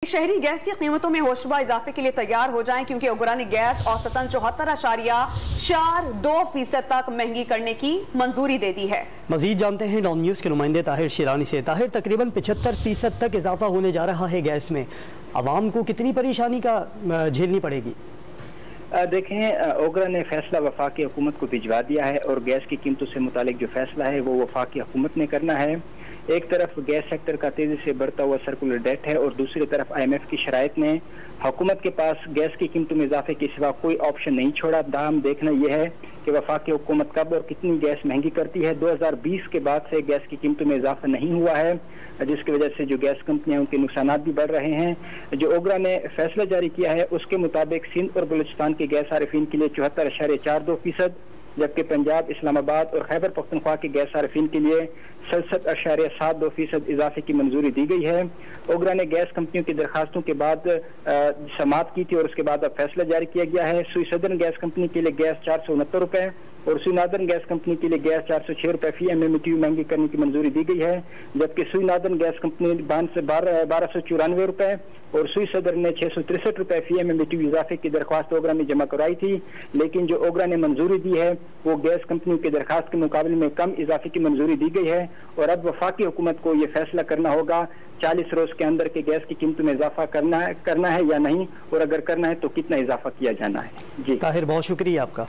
शहरी गैस की कीमतों में होशरुबा इजाफे के लिए तैयार हो जाएं, क्योंकि ओगरा ने गैस औसतन 74.42% तक महंगी करने की मंजूरी दे दी है। मजीद जानते हैं डॉन न्यूज़ के नुमाइंदे ताहिर शिरानी से। ताहिर, तकरीबन 75% तक इजाफा होने जा रहा है गैस में, आवाम को कितनी परेशानी का झेलनी पड़ेगी? देखें, ओगरा ने फैसला वफाकी हुकूमत को भिजवा दिया है और गैस की कीमतों से मुतालिक जो फैसला है वो वफाकी हुकूमत ने करना है। एक तरफ गैस सेक्टर का तेजी से बढ़ता हुआ सर्कुलर डेट है और दूसरी तरफ IMF की शराइत ने हुकूमत के पास गैस की कीमतों में इजाफे के सिवा कोई ऑप्शन नहीं छोड़ा। दाम देखना यह है कि वफाकी हुकूमत कब और कितनी गैस महंगी करती है। 2020 के बाद से गैस की कीमतों में इजाफा नहीं हुआ है, जिसकी वजह से जो गैस कंपनियां उनके नुकसान भी बढ़ रहे हैं। जो ओगरा ने फैसला जारी किया है उसके मुताबिक सिंध और बलूचिस्तान के गैस सारिफिन के लिए 74.42%, जबकि पंजाब, इस्लामाबाद और खैबर पख्तूनख्वा के गैस सारिफिन के लिए 67.72% इजाफे की मंजूरी दी गई है। ओगरा ने गैस कंपनियों की दरखास्तों के बाद समाअत की थी और उसके बाद अब फैसला जारी किया गया है। सुई सदर्न गैस कंपनी के लिए गैस 469 रुपए और सुई नादर्न गैस कंपनी के लिए गैस 406 रुपए फी MMBTU महंगी करने की मंजूरी दी गई है, जबकि सुई नादर्न गैस कंपनी 1294 रुपए और सुई सदर ने 663 रुपए फी MMBTU इजाफे की दरख्वास्त ओगरा में जमा करवाई थी, लेकिन जो ओगरा ने मंजूरी दी है वो गैस कंपनियों की दरखास्त के मुकाबले में कम इजाफे की मंजूरी दी गई है। और अब वफाकी हुकूमत को ये फैसला करना होगा 40 रोज के अंदर के गैस की कीमतों में इजाफा करना है या नहीं, और अगर करना है तो कितना इजाफा किया जाना है। जी ताहिर, बहुत शुक्रिया आपका।